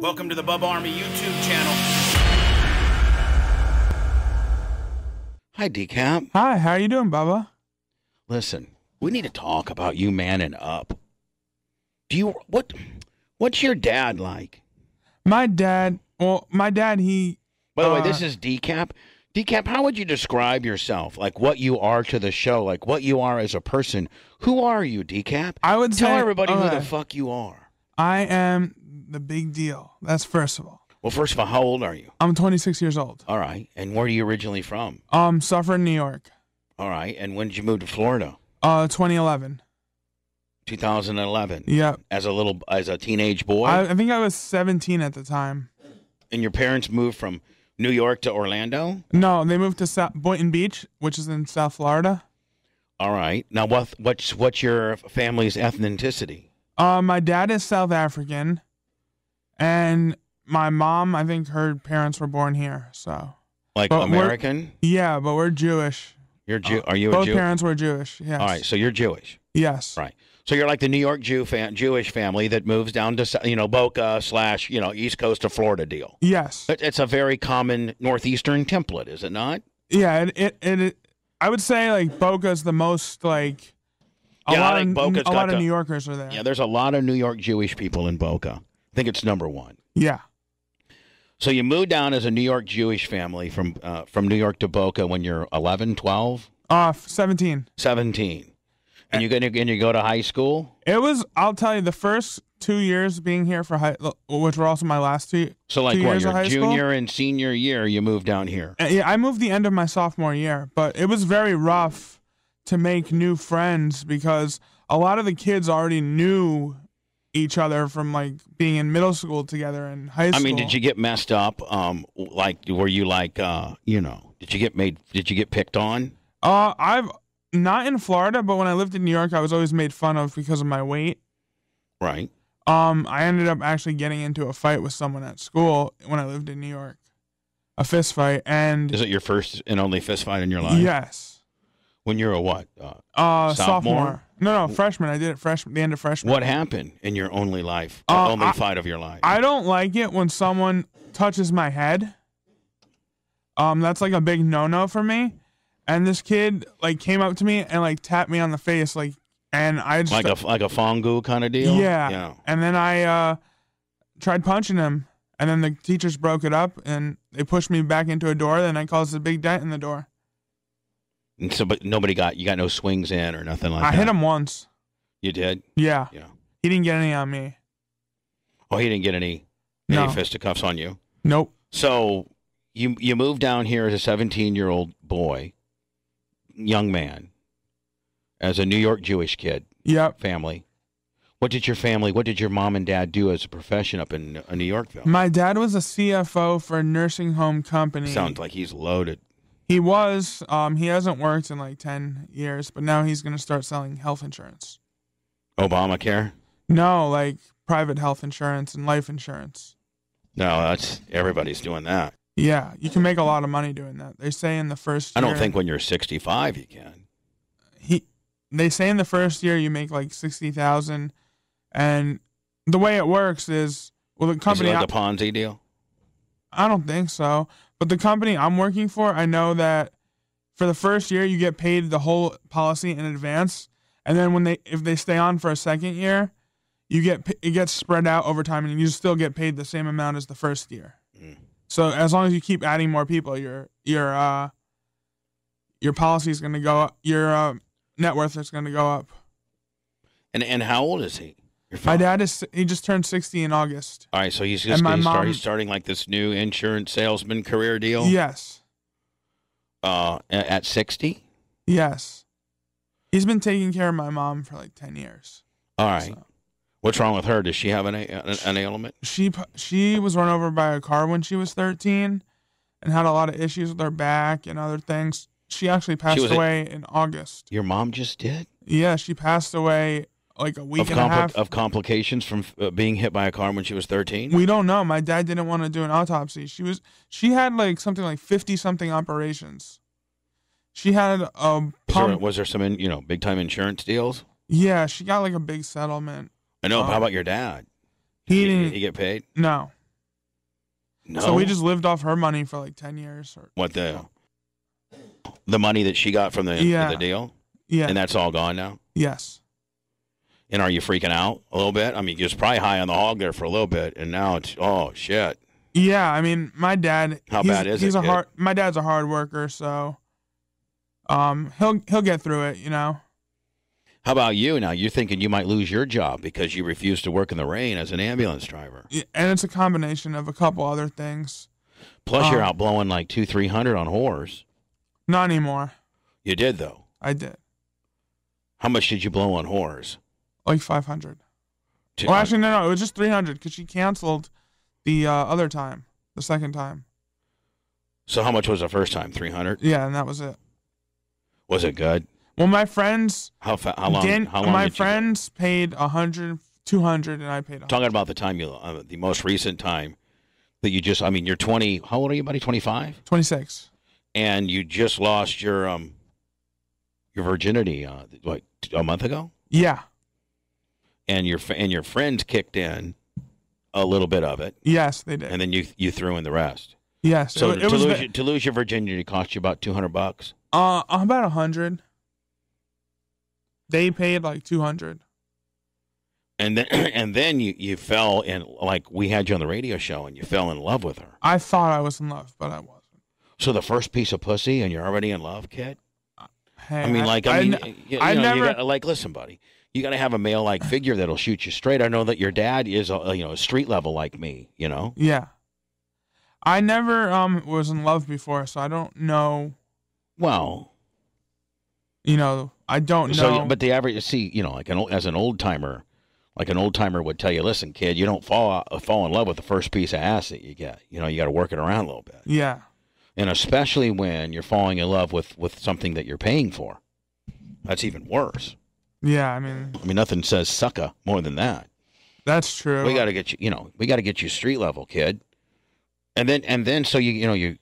Welcome to the Bubba Army YouTube channel. Hi, Dkap. Hi, how you doing, Bubba? Listen, we need to talk about you manning up. What's your dad like? My dad, he... By the way, this is Dkap. Dkap, how would you describe yourself? Like what you are to the show, like what you are as a person. Who are you, Dkap? I would Tell say, everybody who the fuck you are. I am the big deal. That's first of all. Well, first of all, how old are you? I'm 26 years old. All right. And where are you originally from? Suffern, New York. All right. And when did you move to Florida? 2011. 2011. Yep. As a teenage boy? I think I was 17 at the time. And your parents moved from New York to Orlando? No, they moved to Boynton Beach, which is in South Florida. All right. Now, what's your family's ethnicity? My dad is South African, and my mom, I think her parents were born here. So, like American? Yeah, but we're Jewish. You're Jew? Are you a Jew? Both parents were Jewish. Yes. All right. So you're Jewish. Yes. Right. So you're like the New York Jewish family that moves down to Boca / East Coast of Florida deal. Yes. It's a very common northeastern template, is it not? Yeah. It I would say like Boca's the most like. A lot of New Yorkers are there. Yeah, there's a lot of New York Jewish people in Boca. I think it's number one. Yeah. So you moved down as a New York Jewish family from New York to Boca when you're 11, 12? 17. 17. And you go to high school? It was, I'll tell you, the first 2 years being here for which were also my last two. So like two what, years your of high junior school? and senior year, you moved down here? Yeah, I moved the end of my sophomore year, but it was very rough to make new friends because a lot of the kids already knew each other from like being in middle school together and high school. I mean, did you get messed up? Were you like, did you get picked on? I've not in Florida, but when I lived in New York, I was always made fun of because of my weight. Right. I ended up actually getting into a fight with someone at school when I lived in New York, a fist fight. And is it your first and only fist fight in your life? Yes. When you're a what? Sophomore. No, freshman. I did it the end of freshman. What happened in your only life, only fight of your life? I don't like it when someone touches my head. That's like a big no-no for me. And this kid like came up to me and like tapped me on the face, like, and I just like a fongu kind of deal. Yeah. And then I tried punching him, and then the teachers broke it up, and they pushed me back into a door. Then I caused a big dent in the door. And so, but you got no swings in or nothing like that? I hit him once. You did? Yeah. Yeah. He didn't get any on me. Oh, he didn't get any fisticuffs on you? Nope. So you moved down here as a 17-year-old boy, young man, as a New York Jewish kid. Yep. Family. What did your mom and dad do as a profession up in New Yorkville? My dad was a CFO for a nursing home company. Sounds like he's loaded. He was. He hasn't worked in like 10 years, but now he's going to start selling health insurance. Obamacare? No, like private health insurance and life insurance. No, everybody's doing that. Yeah, you can make a lot of money doing that. They say in the first year. I don't think when you're 65 you can. They say in the first year you make like $60,000, and the way it works is, well, the company. Is it like a Ponzi deal? I don't think so. But the company I'm working for, I know that for the first year you get paid the whole policy in advance, and then if they stay on for a second year, it gets spread out over time, and you still get paid the same amount as the first year. Mm. So as long as you keep adding more people, your policy is going to go up, your net worth is going to go up. And how old is he? My dad he just turned 60 in August. All right, so he's starting like this new insurance salesman career deal? Yes. At 60? Yes. He's been taking care of my mom for like 10 years. All right. So. What's wrong with her? Does she have an ailment? She was run over by a car when she was 13 and had a lot of issues with her back and other things. She actually passed away in August. Your mom just did? Yeah, she passed away like a week and a half. Of complications from being hit by a car when she was 13? We don't know. My dad didn't want to do an autopsy. She had like something like 50-something operations. She had a pump. Was there some big time insurance deals? Yeah, she got like a big settlement. I know. How about your dad? He didn't. Did he get paid? No. No. So we just lived off her money for like 10 years. What the money that she got from the deal? Yeah. And that's all gone now? Yes. And are you freaking out a little bit? I mean, you was probably high on the hog there for a little bit, and now it's, oh, shit. Yeah, I mean, my dad. How bad is it, kid? My dad's a hard worker, so he'll get through it, you know. How about you now? You're thinking you might lose your job because you refuse to work in the rain as an ambulance driver. Yeah, and it's a combination of a couple other things. Plus, you're out blowing like 200-300 on whores. Not anymore. You did, though. I did. How much did you blow on whores? Like 500. Well, actually, no, it was just 300 because she canceled the other time, the second time. So how much was the first time? 300? Yeah, and that was it. Was it good? Well, my friends. How long? My friends paid 100, 200, and I paid 100. Talking about the time the most recent time that you just. I mean, you're 20. How old are you, buddy? 25. 26. And you just lost your virginity like a month ago. Yeah. And your friends kicked in a little bit of it. Yes, they did. And then you threw in the rest. Yes. So to lose your virginity cost you about $200. About 100. They paid like 200. And then you fell in, like we had you on the radio show, and you fell in love with her. I thought I was in love, but I wasn't. So the first piece of pussy, and you're already in love, kid. Hey, I mean, listen, buddy, you got to have a male-like figure that'll shoot you straight. I know that your dad is a street level like me. You know. Yeah. I never was in love before, so I don't know. Well. I don't know. So, but the average, as an old timer, like an old timer would tell you, listen, kid, you don't fall in love with the first piece of ass that you get. You got to work it around a little bit. Yeah. And especially when you're falling in love with something that you're paying for, that's even worse. Yeah, I mean, nothing says sucker more than that. That's true. We got to get you. We got to get you street level, kid. And then, so you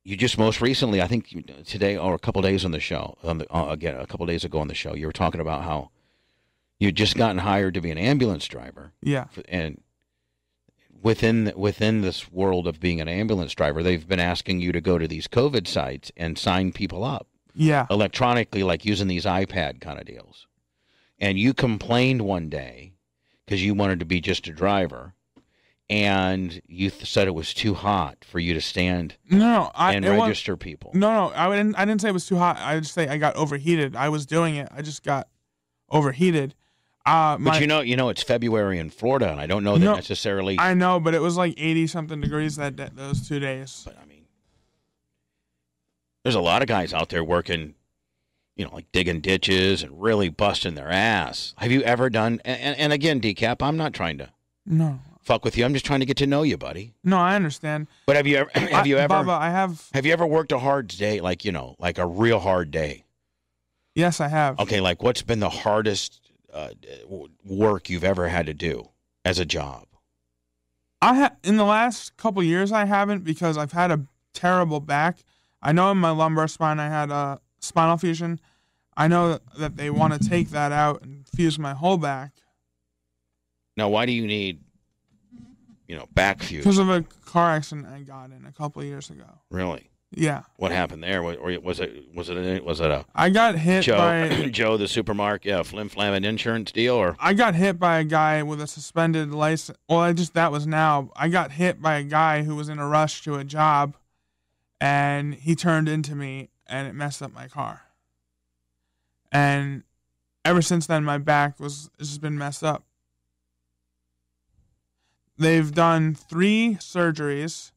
just most recently, I think today or a couple days on the show, a couple days ago on the show, you were talking about how you'd just gotten hired to be an ambulance driver. Yeah. And within this world of being an ambulance driver, they've been asking you to go to these COVID sites and sign people up. Yeah. Electronically, like using these iPad kind of deals. And you complained one day because you wanted to be just a driver. And you said it was too hot for you to stand and register people. No, I didn't say it was too hot. I just say I got overheated. I was doing it. I just got overheated. But it's February in Florida, and I don't know that necessarily. I know, but it was like 80-something degrees those 2 days. But I mean, there's a lot of guys out there working, like digging ditches and really busting their ass. Have you ever done? And again, Dkap, I'm not trying to. No. Fuck with you. I'm just trying to get to know you, buddy. No, I understand. But have you ever? Bubba, I have. Have you ever worked a hard day, like a real hard day? Yes, I have. Okay, like what's been the hardest work you've ever had to do as a job? In the last couple years, I haven't because I've had a terrible back. I know in my lumbar spine I had a spinal fusion. I know that they want to take that out and fuse my whole back. Now, why do you need? Back fuse. Because of a car accident I got in a couple of years ago. Really? Yeah. What happened there? Or was it a? I got hit by Joe the supermarket, flim flam and insurance deal, or? I got hit by a guy with a suspended license. Well, that was now. I got hit by a guy who was in a rush to a job, and he turned into me, and it messed up my car. And ever since then, my back has just been messed up. They've done 3 surgeries,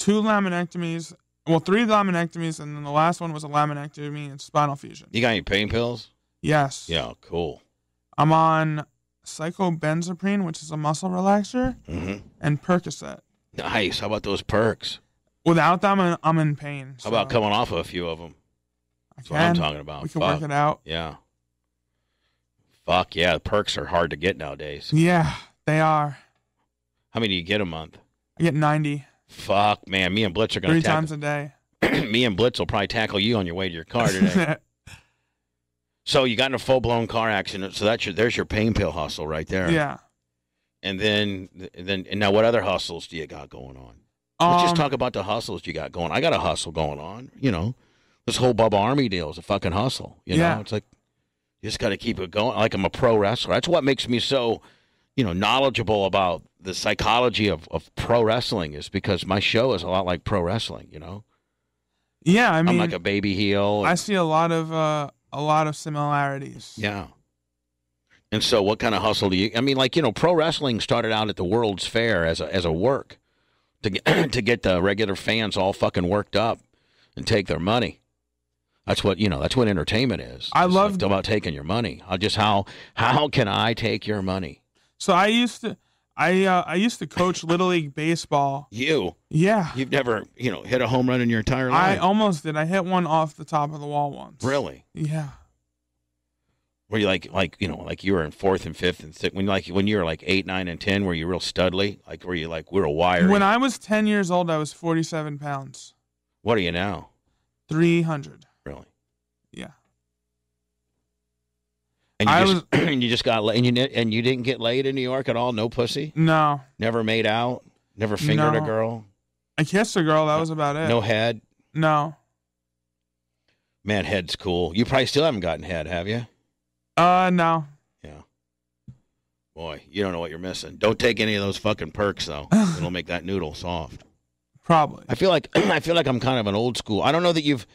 2 laminectomies. Well, 3 laminectomies, and then the last one was a laminectomy and spinal fusion. You got any pain pills? Yes. Yeah, cool. I'm on cyclobenzaprine, which is a muscle relaxer, and Percocet. Nice. How about those perks? Without them, I'm in pain. So. How about coming off of a few of them? That's what I'm talking about. We can work it out. Yeah. Fuck yeah, the perks are hard to get nowadays. Yeah, they are. How many do you get a month? I get 90. Fuck, man. Me and Blitz are going to 3 times a day. Me and Blitz will probably tackle you on your way to your car today. So you got in a full-blown car accident, so there's your pain pill hustle right there. Yeah. And now what other hustles do you got going on? Let's just talk about the hustles you got going. I got a hustle going on. You know, this whole Bubba Army deal is a fucking hustle. You know, it's like you just got to keep it going. Like I'm a pro wrestler. That's what makes me so, you know, knowledgeable about the psychology of pro wrestling is because my show is a lot like pro wrestling. You know. Yeah, I mean, I'm like a baby heel. I see a lot of similarities. Yeah. And so, what kind of hustle do you? I mean, like, you know, pro wrestling started out at the World's Fair as a work to get the regular fans all fucking worked up and take their money. That's what entertainment is. I love about taking your money. How can I take your money? So I used to coach Little League baseball. You? Yeah. You've never, you know, hit a home run in your entire life? I almost did. I hit one off the top of the wall once. Really? Yeah. Were you like you were in fourth and fifth and sixth, when you were like 8, 9, and 10? Were you real studly? Like were you like we were wired? When I was 10 years old, I was 47 pounds. What are you now? 300. Really? Yeah. And you just got laid, and you didn't get laid in New York at all? No pussy? No. Never made out? Never fingered a girl? I kissed a girl. That was about it. No head? No. Man, head's cool. You probably still haven't gotten head, have you? No. Yeah. Boy, you don't know what you're missing. Don't take any of those fucking perks, though. It'll make that noodle soft. Probably. I feel like I'm kind of an old school. I don't know that you've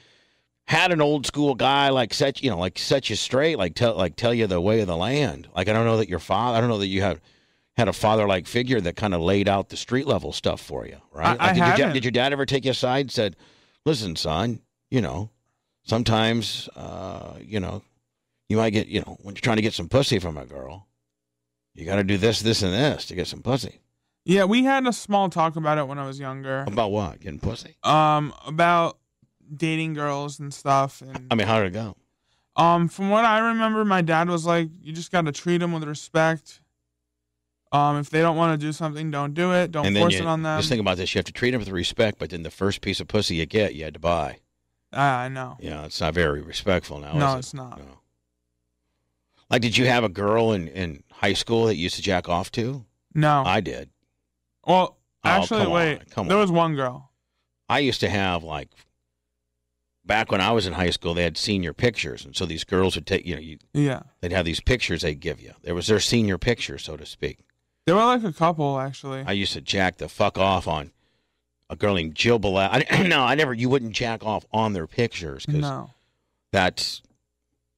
had an old school guy set you straight, tell you the way of the land. Like I don't know that your father. I don't know that you had a father-like figure that kind of laid out the street level stuff for you, right? Did your dad ever take you aside and said, "Listen, son, you know, sometimes, you know, you might get, you know, when you're trying to get some pussy from a girl, you got to do this, this, and this to get some pussy." Yeah, we had a small talk about it when I was younger. About what? Getting pussy? About dating girls and stuff. And I mean, how did it go? From what I remember, my dad was like, "You just got to treat them with respect. If they don't want to do something, don't do it. Don't force it on them." Just think about this: you have to treat them with respect, but then the first piece of pussy you get, you had to buy. I know. Yeah, it's not very respectful now. No, is it? It's not. No. Like, did you have a girl in high school that you used to jack off to? No, I did. Well, actually, come there on. was one girl. I used to have, like, back when I was in high school, they had senior pictures, and so these girls would take, you know, they'd have these pictures they'd give you. There was their senior picture, so to speak. There were like a couple, actually. I used to jack the fuck off on a girl named Jill Ballett. You wouldn't jack off on their pictures because that's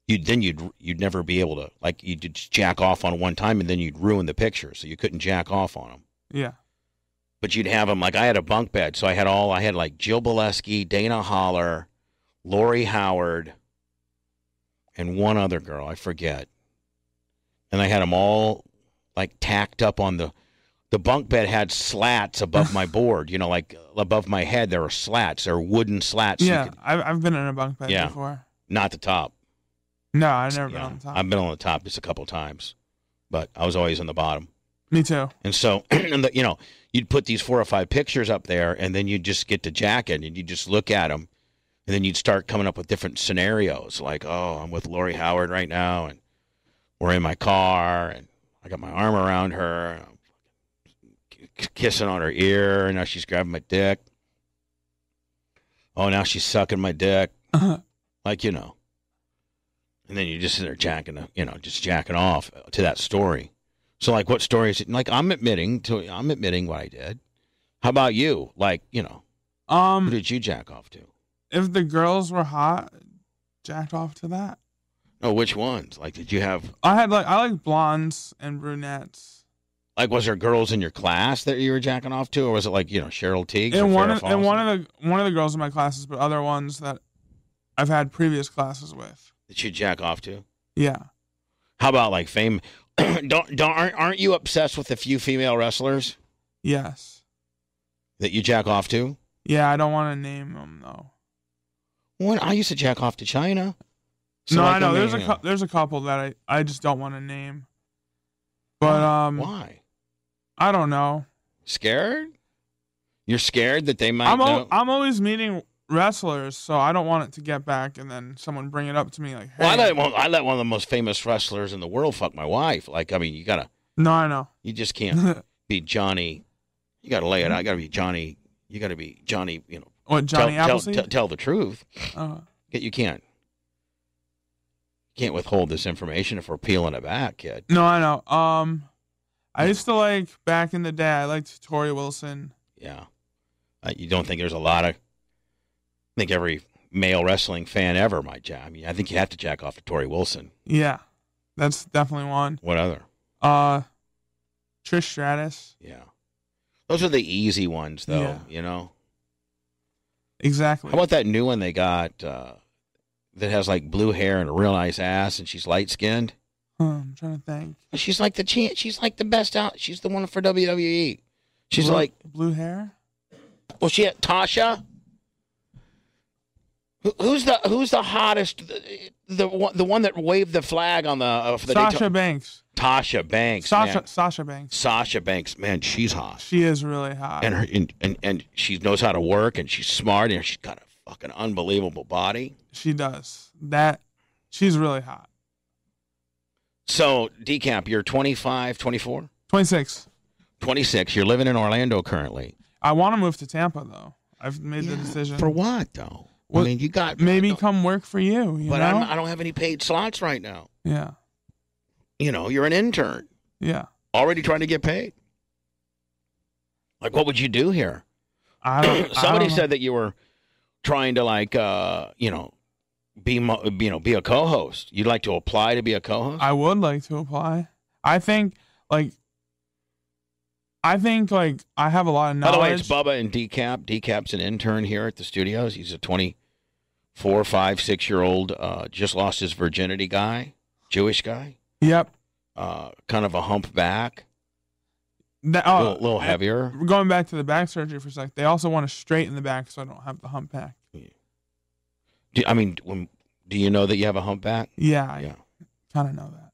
you'd never be able to, like, you'd just jack off on one time and then you'd ruin the picture, so you couldn't jack off on them. Yeah. But you'd have them, like, I had a bunk bed, so I had like Jill Baleski, Dana Holler, Lori Howard, and one other girl, I forget. And I had them all, like, tacked up on the bunk bed had slats above my board, you know, like above my head there were slats. There were wooden slats. Yeah, I've been in a bunk bed before. Not the top. No, I've never been on the top. I've been on the top just a couple times, but I was always on the bottom. Me too. And so, you know, you'd put these 4 or 5 pictures up there, and then you'd just get to jacking, and you'd just look at them, and then you'd start coming up with different scenarios, like, oh, I'm with Lori Howard right now, and we're in my car, and I got my arm around her, I'm kissing on her ear, and now she's grabbing my dick. Oh, now she's sucking my dick. Like, you know. And then you just sit there jacking off to that story. So, like, what story is it? Like, I'm admitting what I did. How about you? Like, you know, who did you jack off to? If the girls were hot, jacked off to that. Oh, which ones? Like, did you have? I like blondes and brunettes. Like, was there girls in your class that you were jacking off to, or was it like, you know, Cheryl Teague? And one of the girls in my classes, but other ones that I've had previous classes with. That you jack off to? Yeah. How about like fame? Aren't you obsessed with a few female wrestlers? Yes. That you jack off to? Yeah, I don't want to name them though. Well, I used to jack off to China. So no, like, I know there's a couple that I just don't want to name. But why? I don't know. Scared? You're scared that they might. I'm always meeting wrestlers, so I don't want it to get back and then someone bring it up to me like, hey. Well, I let one of the most famous wrestlers in the world fuck my wife. Like, I mean, you gotta. No, I know. You just can't be Johnny. You got to lay it out. You got to be Johnny. You got to be Johnny. You know, What, Johnny Appleseed? Tell the truth. Uh, You can't. Can't withhold this information if we're peeling it back, kid. no, I know. I used to like back in the day. I liked Tori Wilson. Yeah. You don't think there's a lot of? I think every male wrestling fan ever might jack. I mean, I think you have to jack off to Tori Wilson. Yeah, that's definitely one. What other? Trish Stratus. Yeah. Those are the easy ones, though. Yeah. You know. Exactly. How about that new one they got that has like blue hair and a real nice ass, and she's light skinned? I'm trying to think. She's like she's like the best out. She's the one for WWE. She's like blue hair. Well, she had Tasha. Who's the hottest? The one that waved the flag on the for the Sasha Banks. Tasha Banks. Sasha Banks. Sasha Banks. Man, she's hot. She is really hot. And her and she knows how to work, and she's smart, and she's got a fucking unbelievable body. She does. She's really hot. So, Dkap, you're 25, 24? 26. 26. You're living in Orlando currently. I want to move to Tampa, though. I've made the decision. For what, though? Well, I mean, you got... Maybe come work for you, but know? I don't have any paid slots right now. Yeah. You know, you're an intern. Yeah. Already trying to get paid. Like, what would you do here? Somebody said that you were trying to, like, be a co-host. You'd like to apply to be a co-host? I would like to apply. I think I have a lot of knowledge. By the way, it's Bubba and Dkap. Dkap's an intern here at the studios. He's a 24, 5, 6-year-old, just lost his virginity guy, Jewish guy. Yep. Kind of a humpback. A little heavier. Going back to the back surgery for a sec, they also want to straighten the back so I don't have the humpback. Do you know that you have a humpback? Yeah, I kind of know that.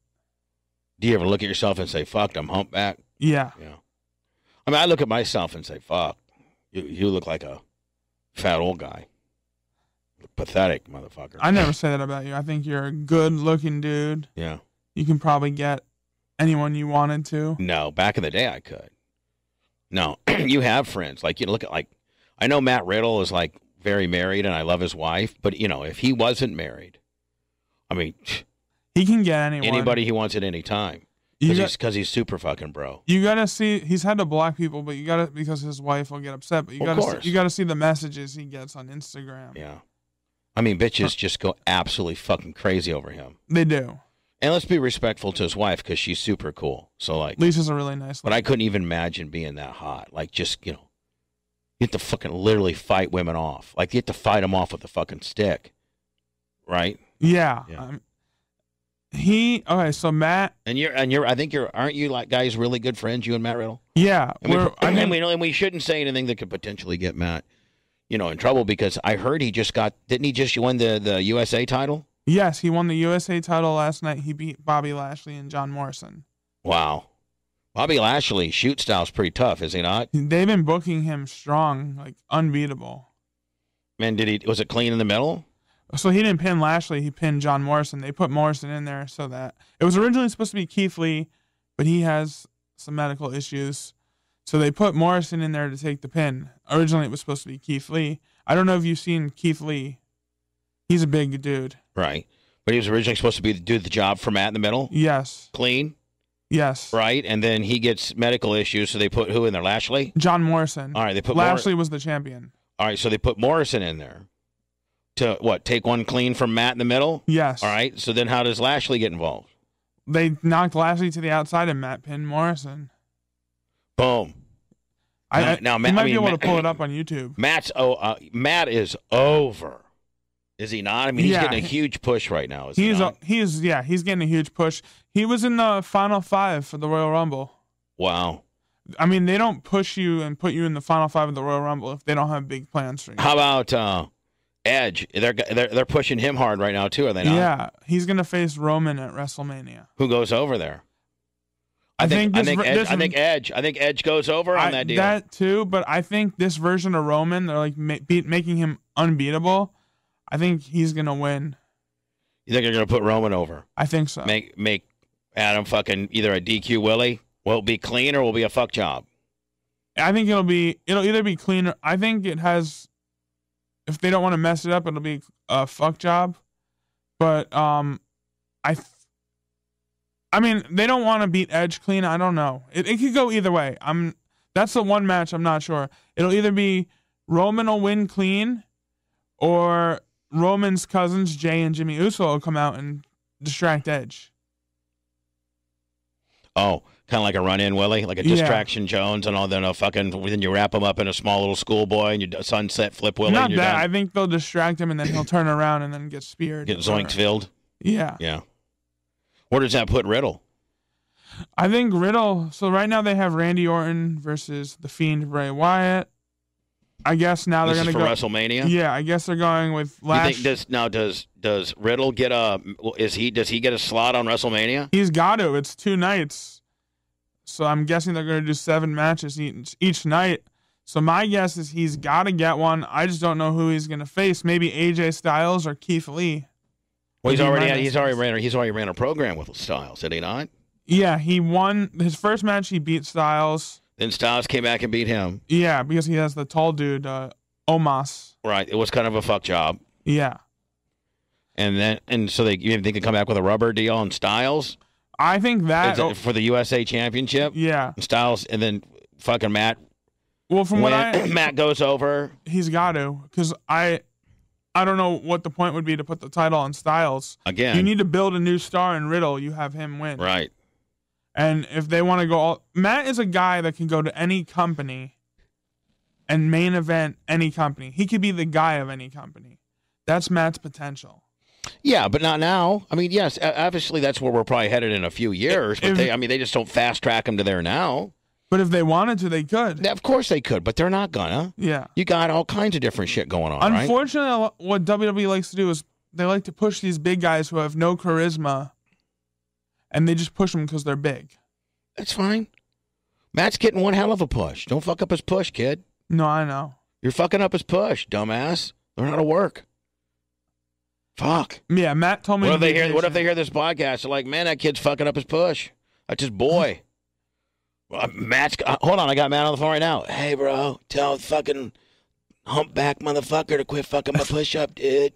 Do you ever look at yourself and say, fuck, I'm humpback? Yeah. Yeah. I mean, I look at myself and say, fuck, you look like a fat old guy. Pathetic, motherfucker. I never say that about you. I think you're a good-looking dude. Yeah. You can probably get anyone you wanted to. No, back in the day I could. No, you have friends. Like, you look at, like, I know Matt Riddle is, like, very married, and I love his wife. But, you know, if he wasn't married, I mean... He can get anyone. Anybody he wants at any time. Because he's super fucking bro. You gotta see, he's had to block people, but you gotta, because his wife will get upset, but you gotta see the messages he gets on Instagram. Yeah. I mean, bitches just go absolutely fucking crazy over him. They do. And let's be respectful to his wife, because she's super cool. So, like... Lisa's a really nice lady. But I couldn't even imagine being that hot. Like, just, you have to fucking literally fight women off. Like, you have to fight them off with a fucking stick. Right? Yeah. So Matt... And aren't you, like, guys really good friends, you and Matt Riddle? Yeah. And we shouldn't say anything that could potentially get Matt, in trouble, because I heard didn't he just win the USA title? Yes, he won the USA title last night. He beat Bobby Lashley and John Morrison. Wow. Bobby Lashley's shoot style's pretty tough, is he not? They've been booking him strong, like unbeatable. Man, was it clean in the middle? So he didn't pin Lashley, he pinned John Morrison. They put Morrison in there so that it was originally supposed to be Keith Lee, but he has some medical issues. So they put Morrison in there to take the pin. Originally it was supposed to be Keith Lee. I don't know if you've seen Keith Lee. He's a big dude. Right. But he was originally supposed to do the job for Matt in the middle? Yes. Clean? Yes. Right? And then he gets medical issues, so they put who in there? Lashley? John Morrison. All right, they put Lashley was the champion. All right, so they put Morrison in there to, take one clean from Matt in the middle? Yes. All right, so then how does Lashley get involved? They knocked Lashley to the outside and Matt pinned Morrison. Boom. You might be able to pull it up on YouTube. Matt is over. Is he not? I mean, he's getting a huge push right now. He's getting a huge push. He was in the final 5 for the Royal Rumble. Wow. I mean, they don't push you and put you in the final 5 of the Royal Rumble if they don't have big plans for you. How about Edge? They're pushing him hard right now too, are they not? Yeah, he's gonna face Roman at WrestleMania. Who goes over there? I think Edge goes over on that deal. That too, but I think this version of Roman, they're like making him unbeatable. I think he's gonna win. You think they're gonna put Roman over? I think so. Make Adam fucking either a DQ Willie Will it be clean or will it be a fuck job? I think it'll either be clean or I think it has. If they don't want to mess it up, it'll be a fuck job. But I mean, they don't want to beat Edge clean. I don't know. It could go either way. That's the one match I'm not sure. It'll either be Roman will win clean, or Roman's cousins Jay and Jimmy Uso will come out and distract Edge. Oh, kind of like a run-in Willie, like a distraction Jones, and all. Then then you wrap him up in a small little schoolboy, and you sunset flip Willie. Not and you're that. done. I think they'll distract him, and then he'll turn around and then get speared. Get zoinked filled. Yeah. Yeah. Where does that put Riddle? I think Riddle. So right now they have Randy Orton versus the Fiend Bray Wyatt. I guess now they're going to go WrestleMania. Yeah, I guess they're going with You think does Riddle get does he get a slot on WrestleMania? He's got to. It's 2 nights, so I'm guessing they're going to do 7 matches each night. So my guess is he's got to get one. I just don't know who he's going to face. Maybe AJ Styles or Keith Lee. Well, he's already ran a program with Styles, did he not? Yeah, he won his first match. He beat Styles. Then Styles came back and beat him. Yeah, because he has the tall dude, Omos. Right. It was kind of a fuck job. Yeah. And so they can come back with a rubber deal on Styles. I think that for the USA Championship. Yeah. Styles and then fucking Matt. Well, from what Matt goes over, he's got to, because I don't know what the point would be to put the title on Styles. Again, you need to build a new star in Riddle. You have him win. Right. And if they want to go Matt is a guy that can go to any company and main event any company. He could be the guy of any company. That's Matt's potential. Yeah, but not now. I mean, yes, obviously that's where we're probably headed in a few years. But they just don't fast track him to there now. But if they wanted to, they could. Of course they could, but they're not gonna. Yeah. You got all kinds of different shit going on, Unfortunately, what WWE likes to do is they like to push these big guys who have no charisma, and they just push them because they're big. That's fine. Matt's getting one hell of a push. Don't fuck up his push, kid. No, I know. You're fucking up his push, dumbass. Learn how to work. Fuck. Yeah, Matt told me. What if they hear this podcast? They're like, man, that kid's fucking up his push. That's his boy. Matt's. Hold on, I got Matt on the phone right now. Hey, bro, tell fucking humpback motherfucker to quit fucking my push up, dude.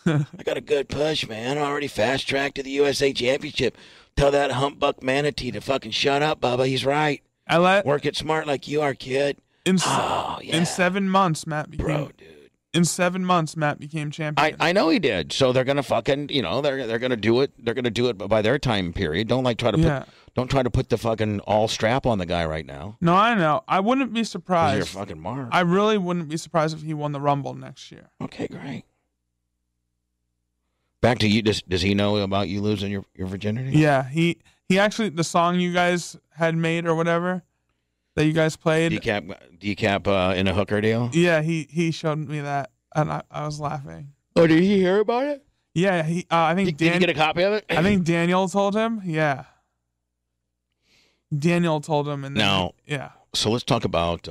I got a good push, man. I'm already fast tracked to the USA Championship. Tell that humpbuck manatee to fucking shut up, Bubba. He's right. Work it smart like you are, kid. In 7 months, Matt became. In 7 months, Matt became champion. I know he did. So they're gonna fucking, they're gonna do it. They're gonna do it by their time period. Don't try to put the fucking all strap on the guy right now. No, I know. I wouldn't be surprised. You're fucking Mark. I really wouldn't be surprised if he won the Rumble next year. Okay, great. Back to you. Does he know about you losing your virginity? Yeah, he actually, the song you guys had made or whatever that you guys played. Dkap in a hooker deal? Yeah, he showed me that, and I was laughing. Oh, did he hear about it? Yeah, I think Did you get a copy of it? I think Daniel told him. Yeah. Daniel told him, and then yeah. So let's talk about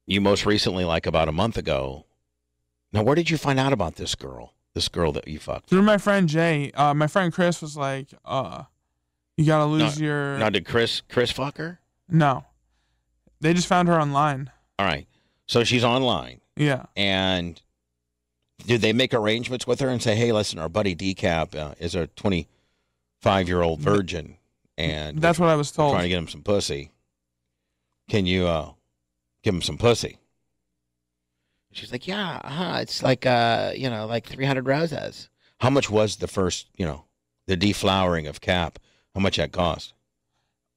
you most recently, like about a month ago. Now, where did you find out about this girl? This girl that you fucked? Through my friend Jay. My friend Chris was like, you gotta lose your. Now, did Chris fuck her? No, they just found her online. All right, so she's online. Yeah. And did they make arrangements with her and say, "Hey, listen, our buddy Dkap is a 25-year-old virgin, and that's what I was told. Trying to get him some pussy. Can you give him some pussy?" She's like, "Yeah, it's like like 300 roses." How much was the first, the deflowering of Cap? How much that cost?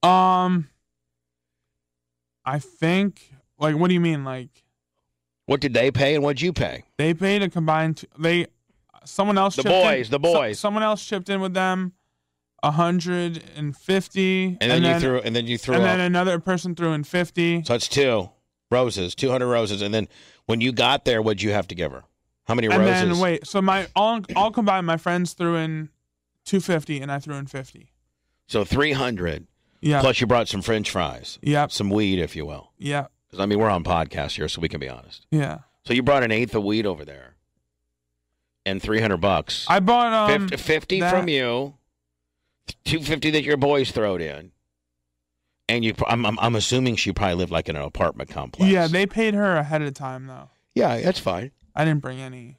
I think, like, what do you mean, like? What did they pay and what did you pay? They paid a combined. Someone else. The boys. Someone else chipped in with them, 150. And then you threw. And then another person threw in 50. So that's 200 roses, and then when you got there, what'd you have to give her? How many roses? And then wait, so all combined, my friends threw in 250, and I threw in 50. So 300. Yeah. Plus you brought some French fries. Yeah. Some weed, if you will. Yeah. Because we're on podcast here, so we can be honest. Yeah. So you brought an eighth of weed over there, and $300. I bought 50 from you, $250 that your boys throwed in. And I'm assuming she probably lived like in an apartment complex. Yeah, they paid her ahead of time though. Yeah, that's fine. I didn't bring any.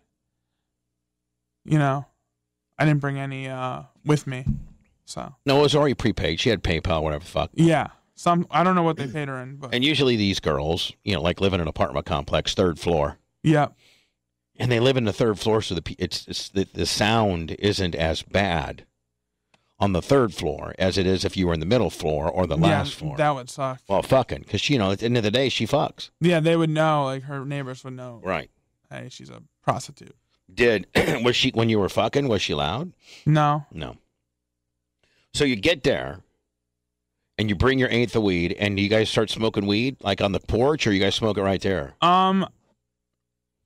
I didn't bring any with me. So no, it was already prepaid. She had PayPal, whatever the fuck. yeah, I don't know what they paid her in, but And usually these girls, like live in an apartment complex, 3rd floor. yeah, And they live in the 3rd floor, so the sound isn't as bad on the 3rd floor as it is if you were in the middle floor or the last floor. That would suck. Well, fucking, because at the end of the day, she fucks. Yeah, they would know. Like her neighbors would know. Right. Hey, she's a prostitute. Was she, when you were fucking, was she loud? No. No. So you get there, and you bring your 1/8 of weed, and you guys start smoking weed, like on the porch, or you guys smoke it right there? Right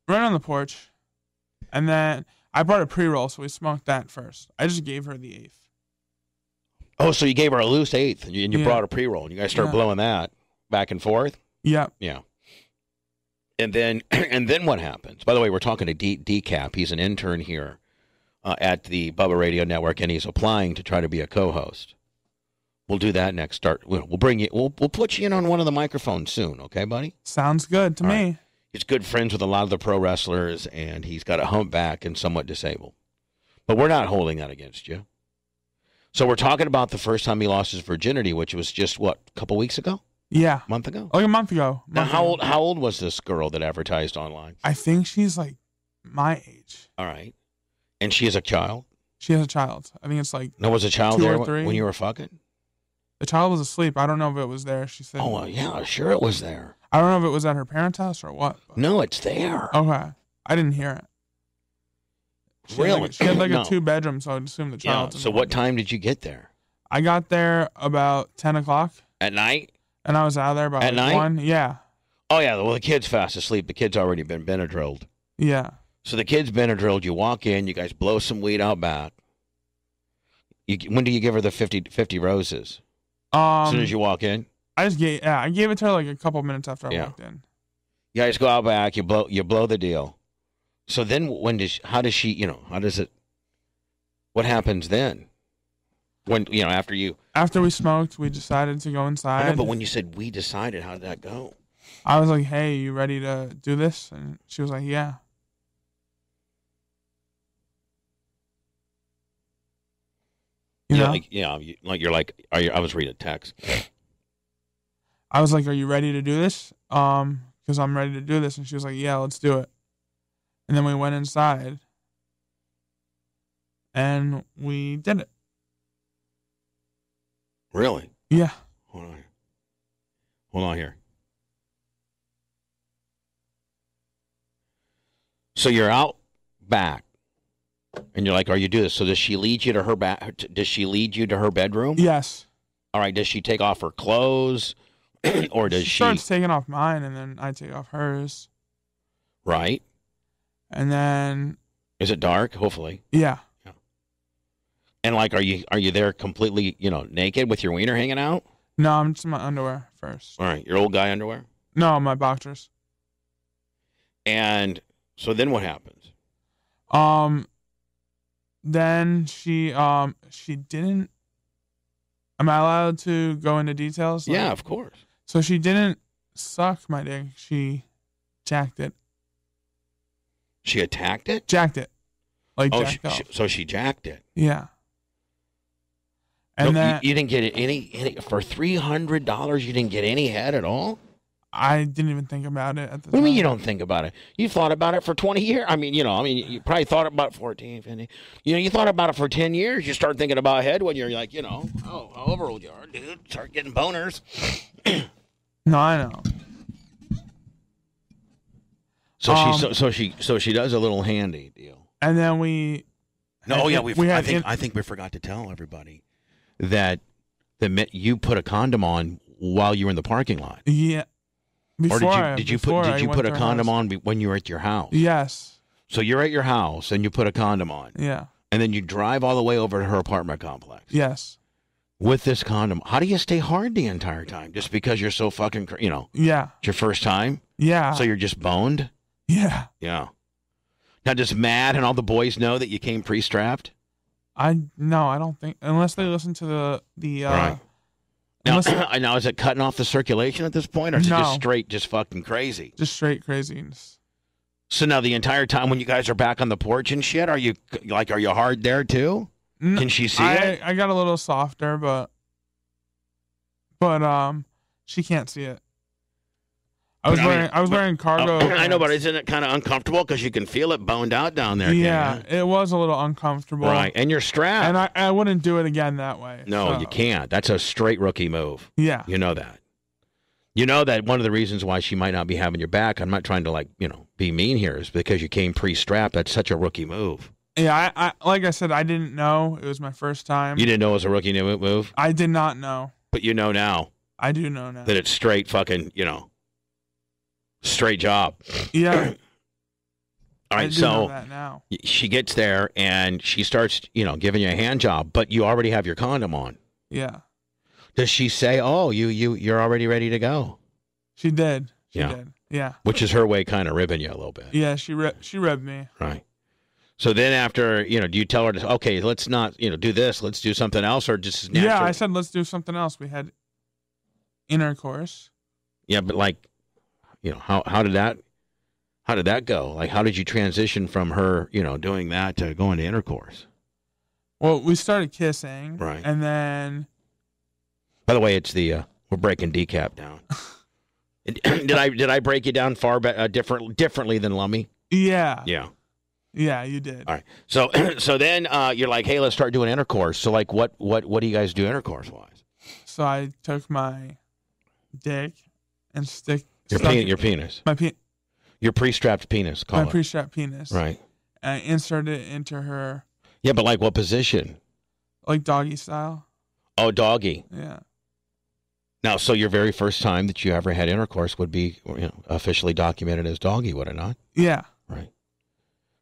on the porch, and then I brought a pre-roll, so we smoked that first. I just gave her the 1/8. Oh, so you gave her a loose 1/8, and you brought a pre-roll, and you guys start blowing that back and forth? Yep. Yeah. And then what happens? By the way, we're talking to Dkap. He's an intern here at the Bubba Radio Network, and he's applying to try to be a co-host. We'll do that next. We'll bring you. We'll put you in on one of the microphones soon. Okay, buddy? Sounds good to me. Right. He's good friends with a lot of the pro wrestlers, and he's got a humpback and somewhat disabled. But we're not holding that against you. So we're talking about the first time he lost his virginity, which was just, a couple weeks ago? Yeah. A month ago? Like a month ago. Now, how old was this girl that advertised online? I think she's like my age. All right. And she is a child? She has a child. I think it's like No, was a child 2 there or 3. when you were fucking? The child was asleep. I don't know if it was there. She said. Oh, well, yeah, sure it was there. I don't know if it was at her parents' house or what. But. No, it's there. Okay. I didn't hear it. Really? She had like a 2-bedroom, so I'd assume the child. So what time did you get there? I got there about 10 o'clock. At night? And I was out there about At night? 1. Yeah. Oh, yeah. Well, the kid's fast asleep. The kid's already been Benadrylled. Yeah. So the kid's Benadrylled. You walk in. You guys blow some weed out back. When do you give her the 50 roses? As soon as you walk in? I gave it to her like a couple minutes after I walked in. You guys go out back. You blow the deal. So then what happens then? When, after we smoked, we decided to go inside. I know, but when you said we decided, how did that go? I was like, hey, you ready to do this? And she was like, yeah. I was reading text. I was like, are you ready to do this? Because I'm ready to do this. And she was like, yeah, let's do it. And then we went inside. And we did it. Really? Yeah. Hold on here. So you're out back, and you're like, "Are you do this?" So does she lead you to her Does she lead you to her bedroom? Yes. All right. Does she take off her clothes, or does she starts taking off mine, and then I take off hers. Right. And then. Is it dark? Hopefully. Yeah. And are you there completely, naked with your wiener hanging out? No, I'm just in my underwear first. All right, your old guy underwear? No, my boxers. And so then what happens? Then she didn't. Am I allowed to go into details? Yeah, of course. So she didn't suck my dick. She jacked it. She attacked it? Jacked it. Jacked off. So she jacked it. Yeah. And then you didn't get any for $300. You didn't get any head at all. I didn't even think about it at the time. What do you mean you don't think about it? You thought about it for 20 years. You probably thought about it 14, 15. You thought about it for 10 years. You start thinking about head when you're like, however old you are, dude. Start getting boners. No, I know. So she does a little handy deal. And then we. No, I think we forgot to tell everybody that you put a condom on while you were in the parking lot. Yeah. Did you put a condom on when you were at your house? Yes. So you're at your house and you put a condom on. Yeah. And then you drive all the way over to her apartment complex. Yes. With this condom. How do you stay hard the entire time? Just because you're so fucking, Yeah. It's your first time? Yeah. So you're just boned? Yeah. Yeah. Now, does Matt and all the boys know that you came pre-strapped? No, I don't think, unless they listen to the Right. Now, is it cutting off the circulation at this point, or is it just straight, just fucking crazy? Just straight craziness. So now the entire time when you guys are back on the porch and shit, are you hard there too? Can she see it? I got a little softer, but she can't see it. I was wearing cargo. I know, but isn't it kind of uncomfortable because you can feel it boned out down there? Yeah, it was a little uncomfortable. Right, and you're strapped. And I wouldn't do it again that way. No, you can't. That's a straight rookie move. Yeah, you know that. You know that one of the reasons why she might not be having your back, I'm not trying to be mean here, is because you came pre-strapped. That's such a rookie move. Yeah, I like I said, I didn't know. It was my first time. You didn't know it was a rookie move? I did not know. But you know now. I do know now. That it's straight fucking, straight job. Yeah. All right, know that now. She gets there and she starts, giving you a hand job, but you already have your condom on. Yeah. Does she say, "Oh, you're already ready to go"? She did. She did. Yeah. Which is her way, kind of ribbing you a little bit. Yeah, she ribbed me. Right. So then after, do you tell her to, okay, let's not, do this, let's do something else, or just natural? Yeah, I said let's do something else. We had intercourse. Yeah, but how did that go? Like, how did you transition from her, doing that to going to intercourse? Well, we started kissing, right, and then. By the way, it's we're breaking Dkap down. did I break you down far differently than Lummy? Yeah. Yeah. Yeah, you did. All right. So then you're like, hey, let's start doing intercourse. So like, what do you guys do intercourse wise? So I took my dick and your penis. Your pre-strapped penis. My pre-strapped penis. Right. And I inserted it into her. Yeah, but like what position? Like doggy style. Oh, doggy. Yeah. Now, so your very first time that you ever had intercourse would be, officially documented as doggy, would it not? Yeah. Right.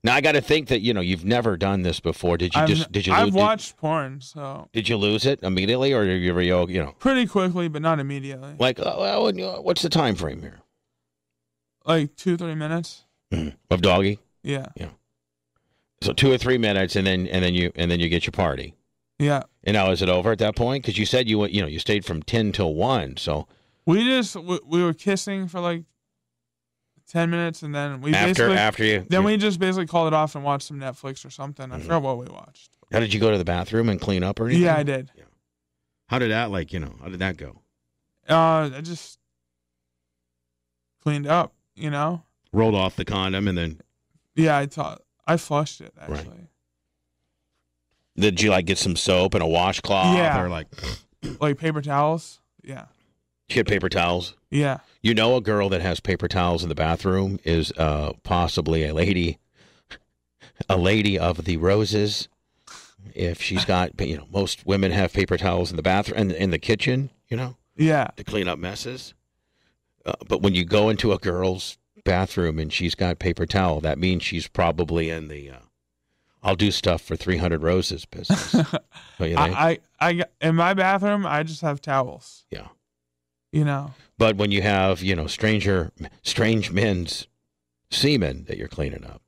Now I got to think that you've never done this before. Did you? I've watched porn, so. Did you lose it immediately, or did you Pretty quickly, but not immediately. Like, what's the time frame here? Like 2-3 minutes. Of doggy. Yeah. Yeah. So 2 or 3 minutes, and then you get your party. Yeah. And now is it over at that point? Because you said you stayed from 10 till 1. So we were kissing for like 10 minutes, and then we we just basically called it off and watched some Netflix or something. I forgot what we watched. How did you go to the bathroom and clean up or anything? Yeah, I did. Yeah. How did that how did that go? I just cleaned up, Rolled off the condom and then. Yeah, I flushed it actually. Right. Did you get some soap and a washcloth? Yeah. Or like paper towels? Yeah. You had paper towels? Yeah. A girl that has paper towels in the bathroom is possibly a lady of the roses. If she's got, most women have paper towels in the bathroom, in the kitchen, Yeah. To clean up messes. But when you go into a girl's bathroom and she's got paper towel, that means she's probably in the I'll do stuff for 300 roses business. Don't you think? I in my bathroom, I just have towels. Yeah. But when you have, strange men's semen that you're cleaning up,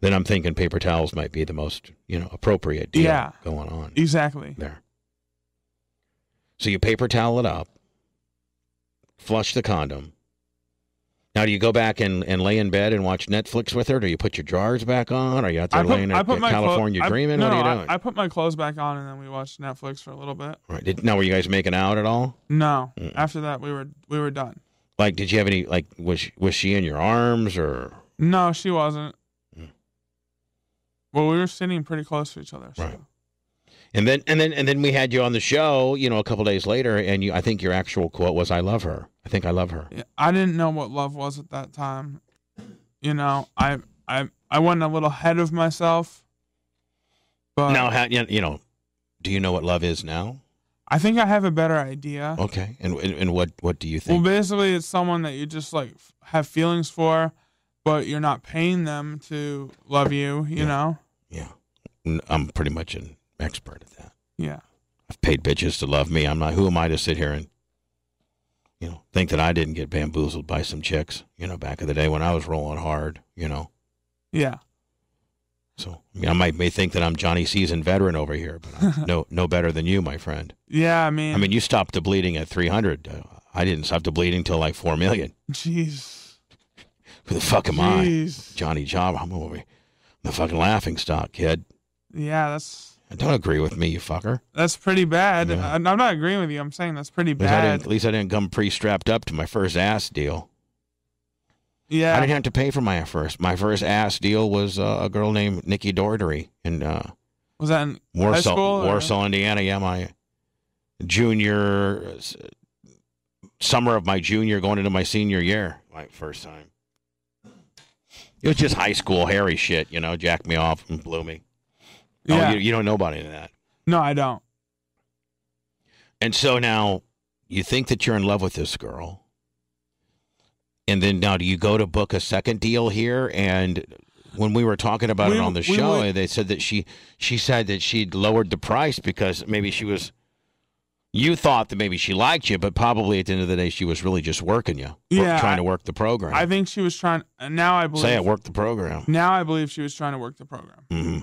then I'm thinking paper towels might be the most, appropriate deal going on. Exactly. There. So you paper towel it up, flush the condom. Now, do you go back and lay in bed and watch Netflix with her? Or do you put your drawers back on? Are you out there laying at California dreaming? What are you doing? I put my clothes back on and then we watched Netflix for a little bit. Right. Now, were you guys making out at all? No. After that, we were done. Like, did you have any? Like, was she in your arms or? No, she wasn't. Well, we were sitting pretty close to each other. So. Right. And then we had you on the show, a couple days later, and I think your actual quote was, "I love her. I think I love her." Yeah, I didn't know what love was at that time. I went a little ahead of myself. But now, do you know what love is now? I think I have a better idea. Okay, and what do you think? Well, basically, it's someone that you just have feelings for, but you're not paying them to love you. You know. Yeah, I'm pretty much an expert at that. Yeah. I've paid bitches to love me. I'm not. Who am I to sit here and, think that I didn't get bamboozled by some chicks, back in the day when I was rolling hard, Yeah. So I mean, may think that I'm Johnny seasoned veteran over here, but I'm no better than you, my friend. Yeah, I mean, you stopped the bleeding at 300. I didn't stop the bleeding till like 4 million. Jeez. Who the fuck am I, Johnny Job? I'm over the fucking laughing stock, kid. Yeah, that's. Don't agree with me, you fucker. That's pretty bad. Yeah. I'm not agreeing with you. I'm saying that's pretty bad. At least I didn't come pre-strapped up to my first ass deal. Yeah. I didn't have to pay for my first. My first ass deal was a girl named Nikki Doherty in was that in high school, Warsaw, Indiana. Yeah, my summer of my junior going into my senior year, my first time. It was just high school hairy shit, jacked me off and blew me. Yeah. Oh, you don't know about any of that. No, I don't. And so now you think that you're in love with this girl. And then now do you go to book a second deal here? And when we were talking about it on the show, they said that she said that she'd lowered the price because maybe you thought that maybe she liked you, but probably at the end of the day, she was really just working you. Yeah. Trying to work the program. I think she was trying, and now I believe. Say it, work the program. Now I believe she was trying to work the program. Mm-hmm.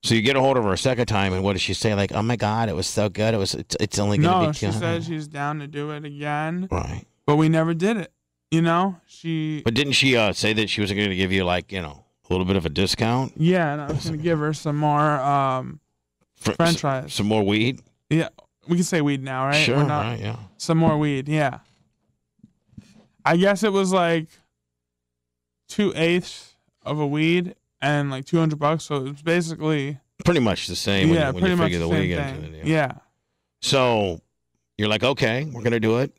So you get a hold of her a second time, and what does she say? Like, oh my God, it was so good. It's only going to be. No, she said she's down to do it again. Right. But we never did it. But didn't she say that she was going to give you a little bit of a discount? Yeah, and I was going to give her some more French fries. Some more weed. Yeah, we can say weed now, right? Sure. Right. Yeah. Some more weed. Yeah. I guess it was like 2/8 of a weed. And like $200, so it's basically pretty much the same. Yeah, when pretty you much figure the the same weekend. thing. Yeah. So you're like, okay, we're gonna do it.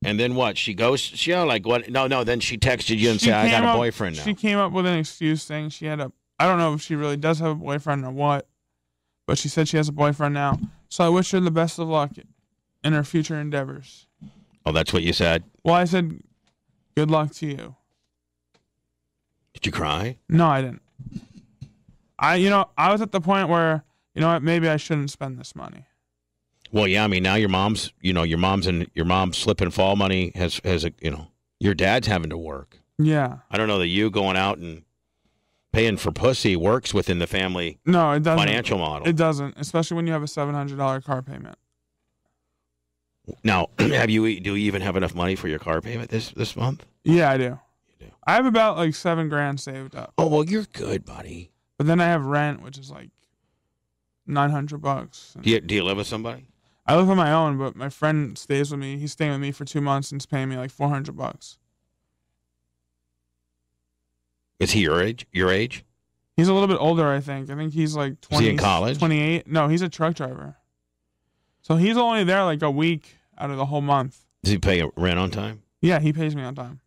And then what? She goes. She what? No. Then she texted you and said, I got a boyfriend now. She came up with an excuse saying she had I don't know if she really does have a boyfriend or what, but she said she has a boyfriend now. So I wish her the best of luck in her future endeavors. Oh, that's what you said? Well, I said, good luck to you. Did you cry? No, I didn't. I was at the point where, what, maybe I shouldn't spend this money. Well, yeah, now your mom's slip and fall money has your dad's having to work. Yeah. I don't know that you going out and paying for pussy works within the family. No, it doesn't. Financial model. It doesn't, especially when you have a $700 car payment. Now, do you even have enough money for your car payment this month? Yeah, I do. I have about like $7,000 saved up. Oh, well, you're good, buddy. But then I have rent, which is like $900. Do you live with somebody? I live on my own, but my friend stays with me. He's staying with me for 2 months and he's paying me like $400. Is he your age? He's a little bit older, I think. I think he's like 20. Is he in college? 28. No, he's a truck driver. So he's only there like a week out of the whole month. Does he pay rent on time? Yeah, he pays me on time.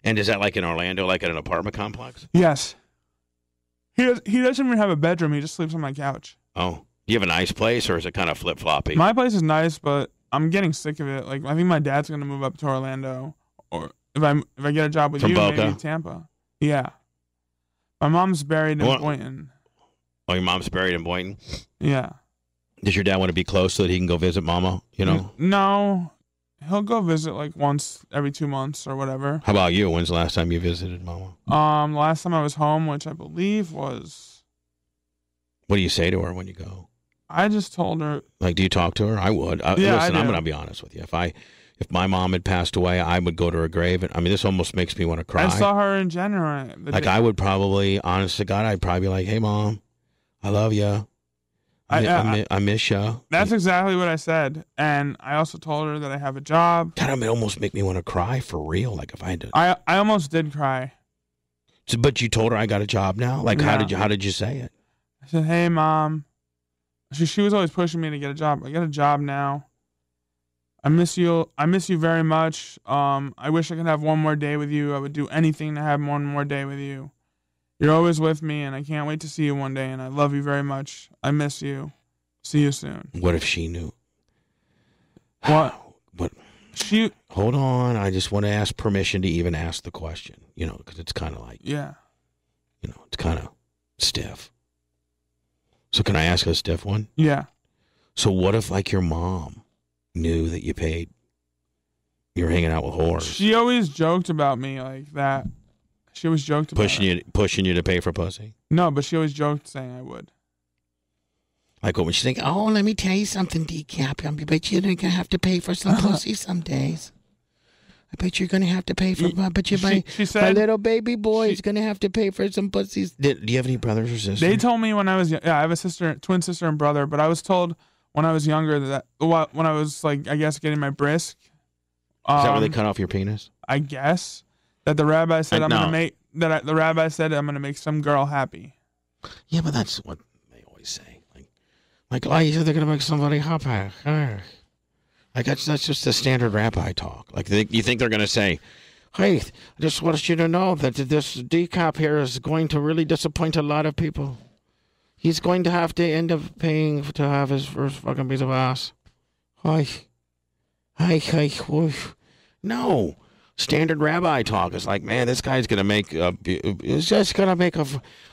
And is that like in Orlando, like at an apartment complex? Yes. He doesn't even have a bedroom. He just sleeps on my couch. Oh. Do you have a nice place, or is it kind of flip-floppy? My place is nice, but I'm getting sick of it. Like, I think my dad's going to move up to Orlando. Or if I get a job with From you, Boca? maybe Tampa. Yeah. My mom's buried in Boynton. Oh, your mom's buried in Boynton? Yeah. Does your dad want to be close so that he can go visit Mama, No. He'll go visit like once every 2 months or whatever. How about you? When's the last time you visited Mama? Last time I was home, which I believe was... What do you say to her when you go? I just told her... Like, do you talk to her? I would. Yeah, listen, I I'm going to be honest with you. If my mom had passed away, I would go to her grave. And, this almost makes me want to cry. I saw her in January. I would probably, honest to God, I'd probably be like, hey, Mom, I love you. I miss you. That's exactly what I said. And I also told her that I have a job. God, it almost make me want to cry for real. Like if I had to. I almost did cry. So, but you told her I got a job now? Like yeah. how did you say it? I said, hey, Mom. She was always pushing me to get a job. I got a job now. I miss you. I miss you very much. I wish I could have one more day with you. I would do anything to have one more day with you. You're always with me, and I can't wait to see you one day, and I love you very much. I miss you. See you soon. What if she knew? What? What? She... Hold on. I just want to ask permission to even ask the question, because it's kind of like... Yeah. It's kind of stiff. So can I ask a stiff one? Yeah. So what if, like, your mom knew that you were hanging out with whores? She always joked about me like that. She always joked about pushing you to pay for pussy. No, but she always joked saying I would. Like when she's like, "Oh, let me tell you something, Dkap. I bet you're gonna have to pay for some pussy some days. I bet you're gonna have to pay for. But she said, my little baby boy is gonna have to pay for some pussies." Do you have any brothers or sisters? They told me when I was I have a twin sister and brother. But I was told when I was younger that when I was like, I guess getting my brisk. Is that where they cut off your penis? I guess that the rabbi said the rabbi said I'm gonna make some girl happy. Yeah, but that's what they always say. Like, oh, you said they're gonna make somebody happy. Like that's just the standard rabbi talk. Like you think they're gonna say, "Hey, I just want you to know that this Dkap here is going to really disappoint a lot of people. He's going to have to end up paying to have his first fucking piece of ass." Hi. No. Standard rabbi talk is like, man, this guy's gonna make is just gonna make a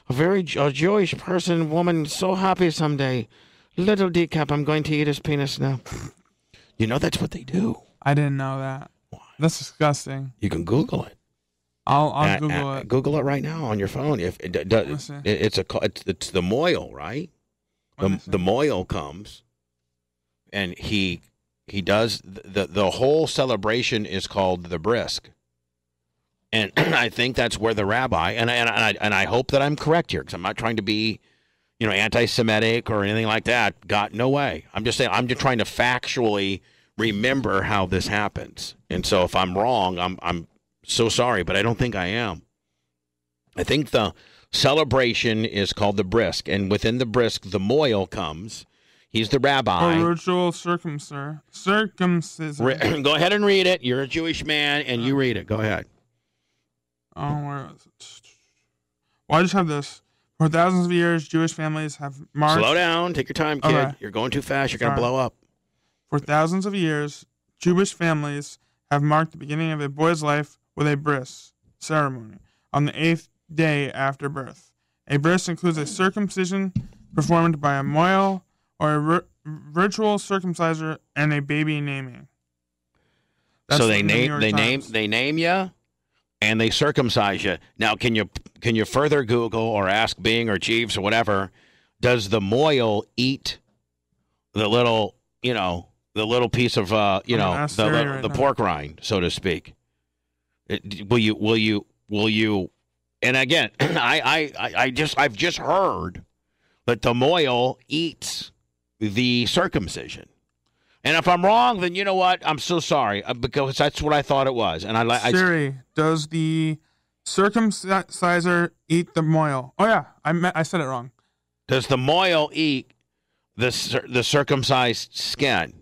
very Jewish woman so happy someday. Little Dkap, I'm going to eat his penis now. You know that's what they do. I didn't know that. Why? That's disgusting. You can Google it. I'll Google it. Google it right now on your phone. If it's the moil, right? The moil comes, and he does the whole celebration is called the brisk, and I think that's where the rabbi and I hope that I'm correct here because I'm not trying to be, anti-Semitic or anything like that. God, no way. I'm just saying I'm just trying to factually remember how this happens, and so if I'm wrong, I'm so sorry, but I don't think I am. I think the celebration is called the brisk, and within the brisk, the moil comes. He's the rabbi. Or ritual circumcision. Go ahead and read it. You're a Jewish man, and you read it. Go ahead. Oh, where is it? Well, I just have this. For thousands of years, Jewish families have marched. Slow down. Take your time, kid. Okay. You're going too fast. You're going to blow up. For thousands of years, Jewish families have marked the beginning of a boy's life with a bris ceremony on the 8th day after birth. A bris includes a circumcision performed by a moil or a ritual circumciser and a baby naming. So they name you, and they circumcise you. Now, can you further Google or ask Bing or Jeeves or whatever? Does the moil eat the little piece of the pork rind, so to speak? Will you? And again, I've just heard that the moil eats the circumcision. And if I'm wrong, then you know what? I'm so sorry because that's what I thought it was. And Siri, does the circumciser eat the moil? Oh yeah, I said it wrong. Does the moil eat the circumcised skin?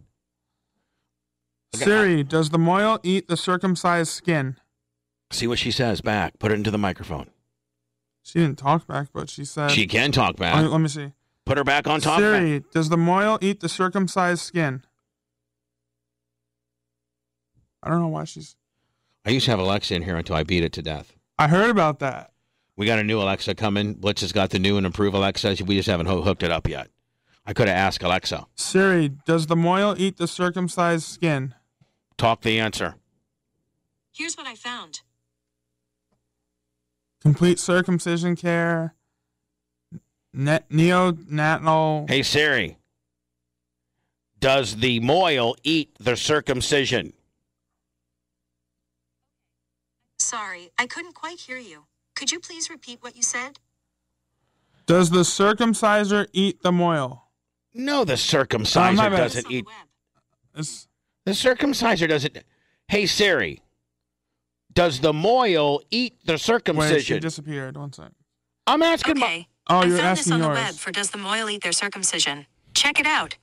Okay. Siri, does the moil eat the circumcised skin? See what she says back. Put it into the microphone. She didn't talk back, but she said she can talk back. Let me see. Put her back on top. Siri, does the moil eat the circumcised skin? I don't know why she's... I used to have Alexa in here until I beat it to death. I heard about that. We got a new Alexa coming. Blitz has got the new and improved Alexa. We just haven't hooked it up yet. I could have asked Alexa. Siri, does the moil eat the circumcised skin? Talk the answer. Here's what I found. Complete circumcision care. Neonatal. Hey, Siri. Does the moil eat the circumcision? Sorry, I couldn't quite hear you. Could you please repeat what you said? Does the circumciser eat the moil? No, the circumciser doesn't eat. The circumciser doesn't. Hey, Siri. Does the moil eat the circumcision? Wait, she disappeared. 1 second. I'm asking okay. Oh, you're I found asking this on yours. the web for does the moil eat their circumcision. Check it out.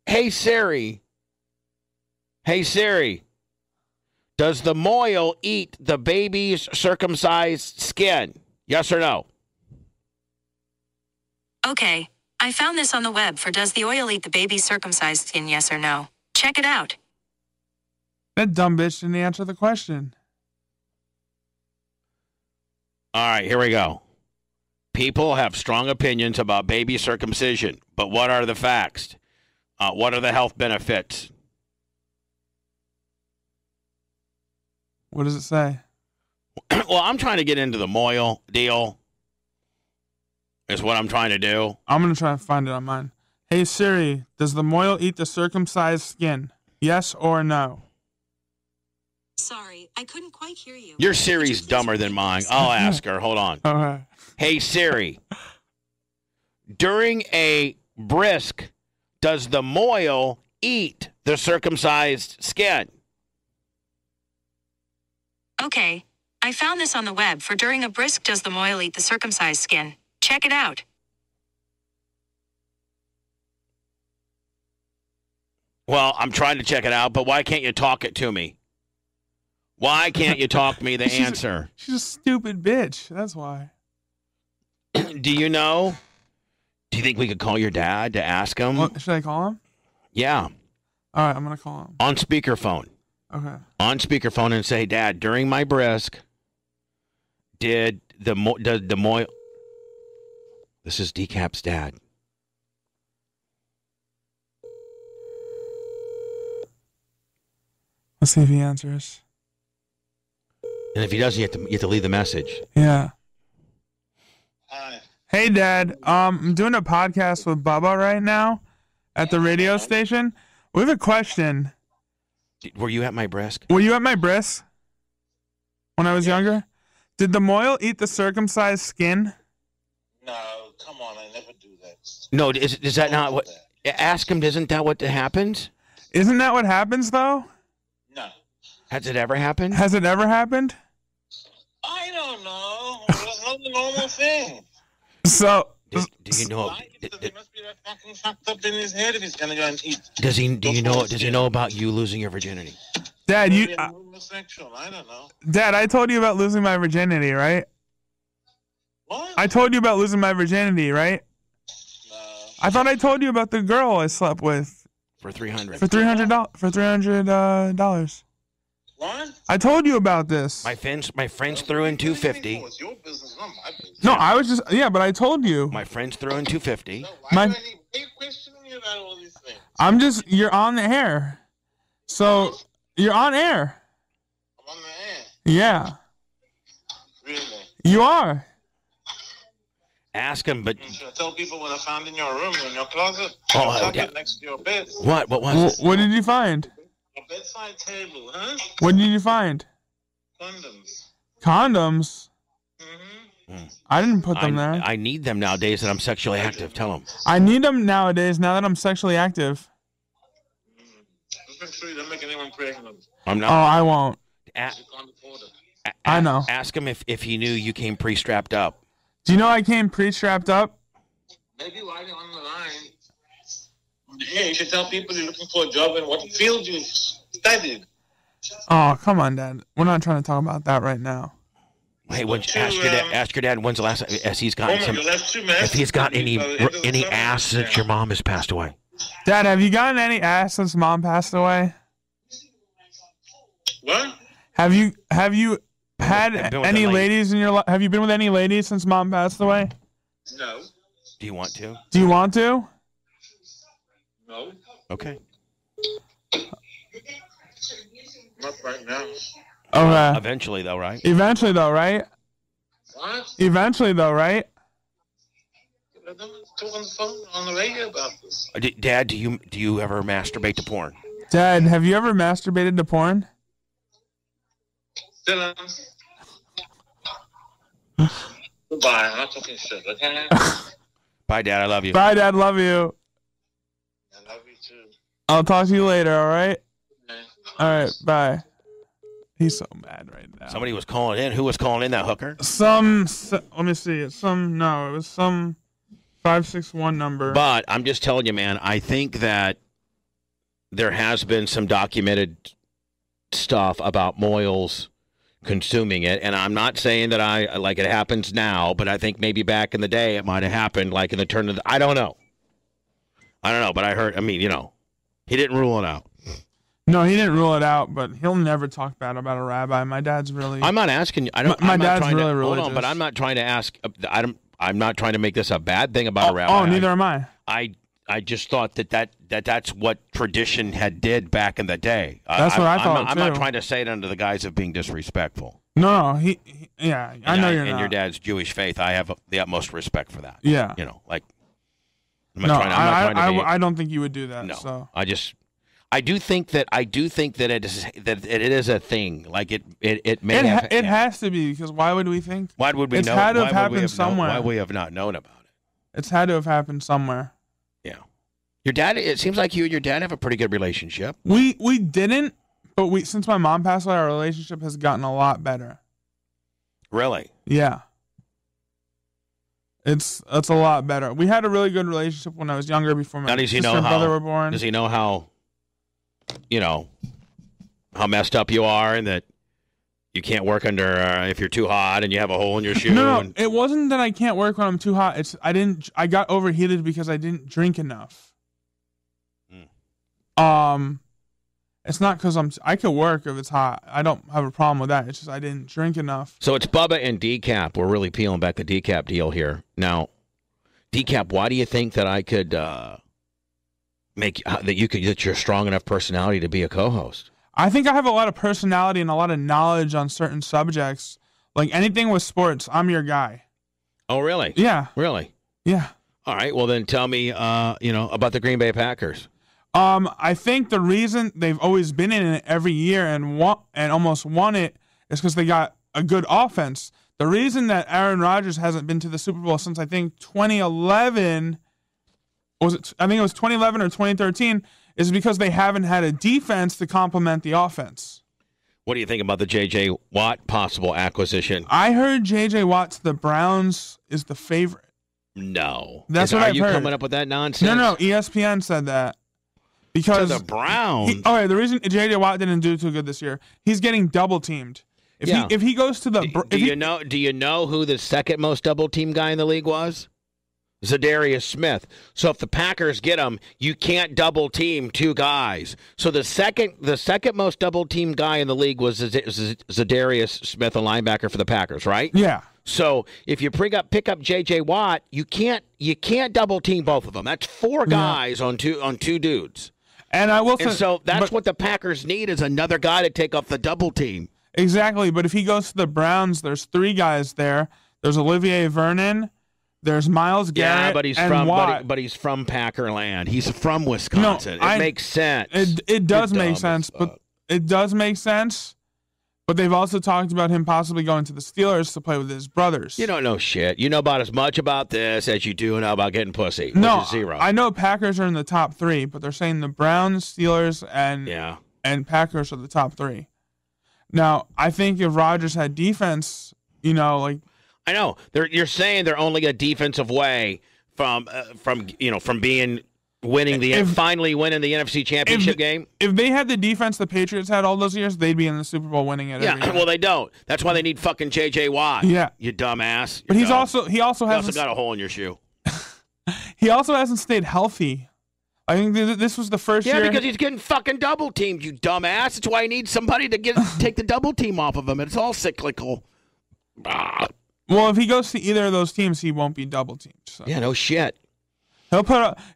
Hey, Siri. Hey, Siri. Does the moil eat the baby's circumcised skin? Yes or no? Okay. I found this on the web for does the oil eat the baby's circumcised skin, yes or no? Check it out. That dumb bitch didn't answer the question. All right, here we go. People have strong opinions about baby circumcision, but what are the facts? What are the health benefits? What does it say? Well, I'm trying to get into the Moyle deal. Is what I'm trying to do. I'm going to try to find it on mine. Hey, Siri, does the Moyle eat the circumcised skin? Yes or no? Sorry, I couldn't quite hear you. Your Siri's dumber than mine. I'll ask her. Hold on. Okay. Hey, Siri. During a brisk, does the Moyle eat the circumcised skin? Okay, I found this on the web for during a brisk does the Moyle eat the circumcised skin. Check it out. Well, I'm trying to check it out, but why can't you talk it to me? Why can't you talk me the answer? She's a stupid bitch. That's why. Do you know? Do you think we could call your dad to ask him? Well, should I call him? Yeah. All right, I'm going to call him. On speakerphone. Okay. On speakerphone and say, Dad, during my brisk, did the Moyle... This is Dkap's dad. Let's see if he answers. And if he doesn't, you have to leave the message. Yeah. Hi. Hey, Dad. I'm doing a podcast with Bubba right now at the radio station. We have a question. Were you at my brisk? Were you at my bris when I was younger? Did the Moyle eat the circumcised skin? No, come on, I never do that. No, is that not what... Ask him, isn't that what happens? Isn't that what happens, though? No. Has it ever happened? Has it ever happened? I don't know. It's not the normal thing. So... Do you know... Why? Because he must be that fucking fucked up in his head if he's gonna go and eat. Does he know about you losing your virginity? Dad, Maybe I'm homosexual. I don't know. Dad, I told you about losing my virginity, right? What? I told you about losing my virginity, right? No. I thought I told you about the girl I slept with For $300. for $300. What? I told you about this. My friends threw in $250. It's your business, not my business. No, I was just but I told you. My friends threw in $250. No, why My- do I need you questioning me about all these things? You're on the air. So you're on air. I'm on the air. Yeah. Really? You are. Ask him, but Should I tell people what I found in your room, in your closet? Oh, Your closet yeah. next to your bed. what was it? What did you find? A bedside table, huh? What did you find? Condoms. Condoms. Mm-hmm. I didn't put them there. I need them nowadays that I'm sexually active. Tell him. I need them nowadays now that I'm sexually active. Just make sure you don't make anyone pregnant. I'm Oh, not. I won't. You can't afford it. I know. Ask him if he knew you came pre-strapped up. Do you know I came pre-strapped up? Maybe while you're on the line, yeah, you should tell people you're looking for a job in what field you studied. Oh, come on, Dad. We're not trying to talk about that right now. Hey, ask your dad when's the last time he's gotten some, if he's got any ass since your mom has passed away. Dad, have you gotten any ass since Mom passed away? What? Have you had been with any a lady. ladies in your life? Have you been with any ladies since Mom passed away? No. Do you want to? Do you want to? No. Okay. Not right now. Okay. Eventually, though, right? Eventually, though, right? What? Eventually, though, right? I don't talk on the phone, on the radio about this. Dad, do you ever masturbate to porn? Dad, have you ever masturbated to porn? Dylan. Goodbye. I'm not talking shit, okay? Bye, Dad. I love you. Bye, Dad. Love you. I love you too. I'll talk to you later, all right? Okay. All right, bye. He's so mad right now. Somebody was calling in. Who was calling in? That hooker? Let me see. It was some 561 number. But I'm just telling you, man, I think that there has been some documented stuff about Moyles consuming it, and I'm not saying that it happens now, but I think maybe back in the day it might have happened, like in the turn of I don't know, but I heard, he didn't rule it out. No, he didn't rule it out, but he'll never talk bad about a rabbi. My dad's really... I'm not asking you. My dad's really religious. Hold on, but I'm not trying to ask. I'm not trying to make this a bad thing about a rabbi. Oh, neither am I. just thought that's what tradition had did back in the day. That's what I thought, I'm not trying to say it under the guise of being disrespectful. No, yeah, I know you're not. And your dad's Jewish faith, I have the utmost respect for that. Yeah. You know, like. I don't think you would do that. No, so. I do think that it is a thing. Like it has to be, because why would we think? Why would we know? It's had to have happened somewhere. Why we have not known about it? It's had to have happened somewhere. Yeah. Your dad. It seems like you and your dad have a pretty good relationship. We didn't, but since my mom passed away, our relationship has gotten a lot better. Really? Yeah. It's a lot better. We had a really good relationship when I was younger, before my sister and brother were born. Does he know how messed up you are, and that you can't work under if you're too hot and you have a hole in your shoe? No, it wasn't that I can't work when I'm too hot. I got overheated because I didn't drink enough. It's not because I could work if it's hot. I don't have a problem with that. It's just I didn't drink enough. So it's Bubba and Dkap. We're really peeling back the Dkap deal here. Now, Dkap, why do you think that I could that you're a strong enough personality to be a co-host? I think I have a lot of personality and a lot of knowledge on certain subjects. Like anything with sports, I'm your guy. Oh, really? Yeah. Really? Yeah. All right. Well, then tell me, about the Green Bay Packers. I think the reason they've always been in it every year and almost won it is because they got a good offense. The reason that Aaron Rodgers hasn't been to the Super Bowl since I think 2011 I think it was 2011 or 2013 is because they haven't had a defense to complement the offense. What do you think about the J.J. Watt possible acquisition? I heard J.J. Watt to the Browns is the favorite. No. That's what I've heard. Are you coming up with that nonsense? No, ESPN said that. Because to the Browns. The reason J.J. Watt didn't do too good this year, he's getting double teamed. If he goes to the do you know who the second most double team guy in the league was? Zadarius Smith. So if the Packers get him, you can't double team two guys. So the second most double team guy in the league was Zadarius Smith, a linebacker for the Packers, right? Yeah. So if you pick up J.J. Watt, you can't double team both of them. That's four guys on two dudes. And I will say, so that's what the Packers need, is another guy to take off the double team. Exactly, but if he goes to the Browns, there's three guys there. There's Olivier Vernon, there's Myles Garrett, but he's from Packerland. He's from Wisconsin. It makes sense. It does make sense, but it does make sense. But they've also talked about him possibly going to the Steelers to play with his brothers. You don't know shit. You know about as much about this as you do know about getting pussy. No, which is zero. I know Packers are in the top three, but they're saying the Browns, Steelers, and Packers are the top three. Now, I think if Rodgers had defense, I know you're saying they're only a defensive way from finally winning the NFC Championship game. If they had the defense the Patriots had all those years, they'd be in the Super Bowl winning it. Yeah, well, they don't. That's why they need fucking J.J. Watt. Yeah, you dumbass. But he also got a hole in your shoe. He also hasn't stayed healthy. I think this was the first year. Yeah, because he's getting fucking double teamed, you dumbass. That's why he needs somebody to take the double team off of him. It's all cyclical. Well, if he goes to either of those teams, he won't be double teamed. So. Yeah, no shit.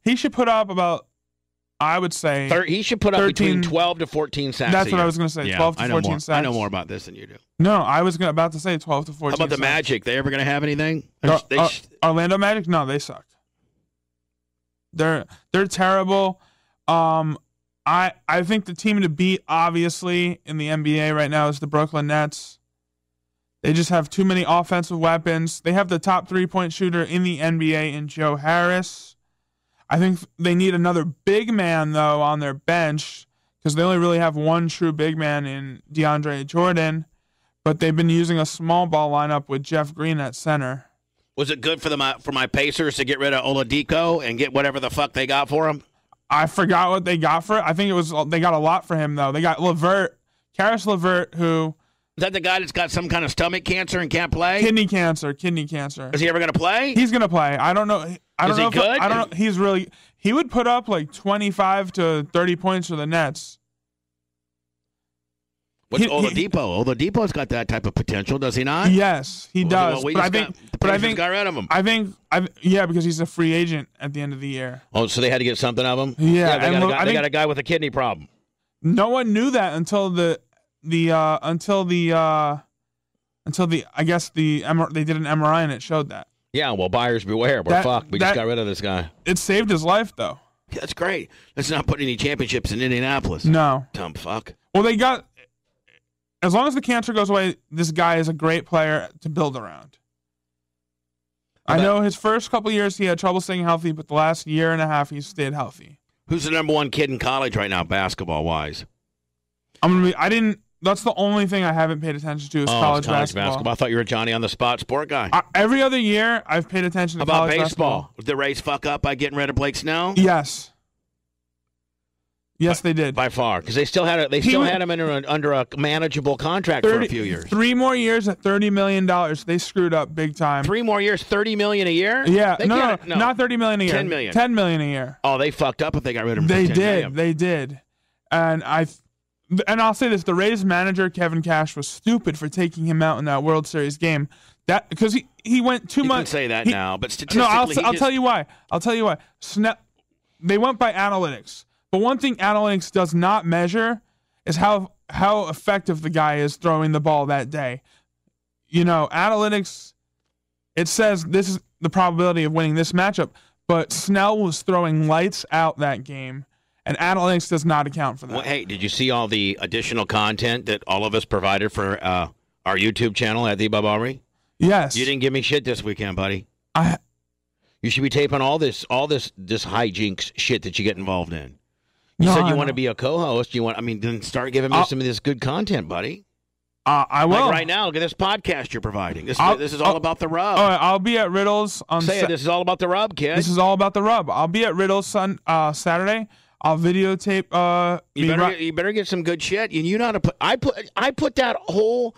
He should put up about, I would say, he should put up 13, between 12 to 14 sacks. That's what I was going to say. 12 to 14 sacks. I know more about this than you do. No, I was about to say 12 to 14. How about the Magic? They ever going to have anything? Orlando Magic? No, they suck. They're terrible. I think the team to beat, obviously, in the NBA right now is the Brooklyn Nets. They just have too many offensive weapons. They have the top 3-point shooter in the NBA in Joe Harris. I think they need another big man, though, on their bench, because they only really have one true big man in DeAndre Jordan. But they've been using a small ball lineup with Jeff Green at center. Was it good for my Pacers to get rid of Oladipo and get whatever the fuck they got for him? I forgot what they got for it. I think they got a lot for him, though. They got Karis LeVert, who... Is that the guy that's got some kind of stomach cancer and can't play? Kidney cancer. Is he ever going to play? He's going to play. I don't know. Is he good? I don't know. He would put up like 25 to 30 points for the Nets. What's Oladipo? Oladipo's got that type of potential, does he not? Yes, he does. Well, but I think got rid of him. Yeah, because he's a free agent at the end of the year. Oh, so they had to get something of him? Yeah, they got a guy with a kidney problem. No one knew that until I guess they did an MRI and it showed that. Yeah, well, buyers beware. We're fucked. We just got rid of this guy. It saved his life, though. Yeah, that's great. Let's not put any championships in Indianapolis. No. Dumb fuck. Well, as long as the cancer goes away, this guy is a great player to build around. I know his first couple years he had trouble staying healthy, but the last year and a half he stayed healthy. Who's the number one kid in college right now, basketball-wise? That's the only thing I haven't paid attention to is college basketball. I thought you were a Johnny-on-the-spot sport guy. Every other year, I've paid attention to college basketball. About baseball? Did the Rays fuck up by getting rid of Blake Snell? Yes. Yes, they did. By far, because they still had him under a manageable contract for a few years. 3 more years at $30 million. They screwed up big time. 3 more years, $30 million a year? Yeah, no, not $30 million a year. $10 million. $10 million a year. Oh, they fucked up if they got rid of him. They did, and I'll say this: the Rays manager Kevin Cash was stupid for taking him out in that World Series game. That because he went too much. You can say that now, but statistically, I'll tell you why. They went by analytics. But one thing analytics does not measure is how effective the guy is throwing the ball that day. Analytics, it says this is the probability of winning this matchup, but Snell was throwing lights out that game, and analytics does not account for that. Well, hey, did you see all the additional content that all of us provided for our YouTube channel at the Bubba Army? Yes. You didn't give me shit this weekend, buddy. You should be taping all this hijinks shit that you get involved in. You said you want to be a co-host. Then start giving me some of this good content, buddy. I will. Like right now, look at this podcast you're providing. This is all about the rub. All right, I'll be at Riddles on this is all about the rub, kid. This is all about the rub. I'll be at Riddles Saturday. I'll videotape. You better get some good shit. You know how to put. I put that whole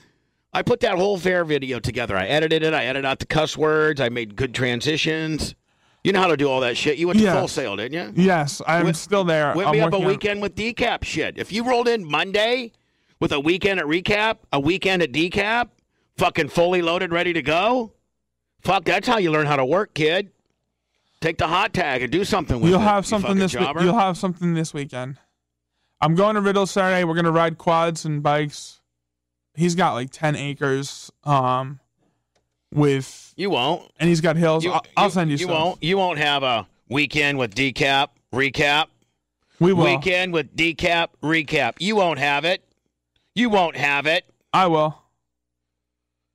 fair video together. I edited it. I edited out the cuss words. I made good transitions. You know how to do all that shit. You went to Full Sail, didn't you? Yes, I'm still there. Whip me up a weekend with Dkap shit. If you rolled in Monday with a weekend at Recap, a weekend at Dkap, fucking fully loaded, ready to go, fuck, that's how you learn how to work, kid. Take the hot tag and do something with it. You'll have something this weekend. I'm going to Riddle Saturday. We're going to ride quads and bikes. He's got like 10 acres. You won't. And he's got hills. I'll send you some. You won't have a weekend with Dkap recap. We will. Weekend with Dkap recap. You won't have it. I will.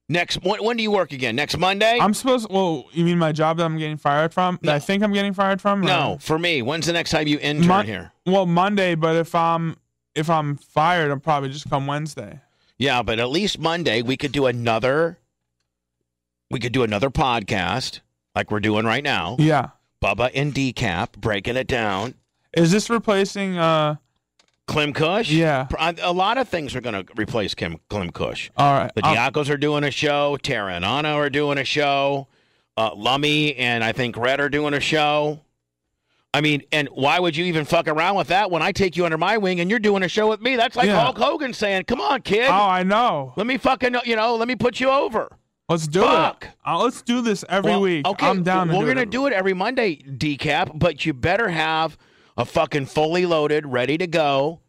When do you work again? Next Monday? You mean my job that I'm getting fired from? No. That I think I'm getting fired from? No, for me. When's the next time you intern here? Well, Monday, but if I'm fired, I'll probably just come Wednesday. Yeah, but at least Monday we could do another podcast like we're doing right now. Yeah. Bubba and Dkap breaking it down. Is this replacing Clem Kush? Yeah. A lot of things are going to replace Clem Kush. All right. The Diacos are doing a show. Tara and Anna are doing a show. Lummy and I think Red are doing a show. I mean, and why would you even fuck around with that when I take you under my wing and you're doing a show with me? That's like Hulk Hogan saying, come on, kid. Oh, I know. Let me let me put you over. Let's do it. Let's do this every week. Okay, I'm down. We're going to do it every Monday, Dkap, but you better have a fucking fully loaded, ready to go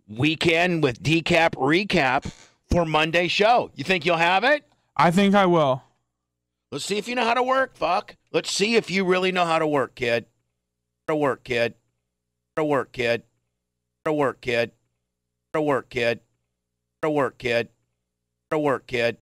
weekend with Dkap recap for Monday show. You think you'll have it? I think I will. Let's see if you know how to work, fuck. Let's see if you really know how to work, kid. How to work, kid. How to work, kid. How to work, kid. How to work, kid. How to work, kid. How to work, kid.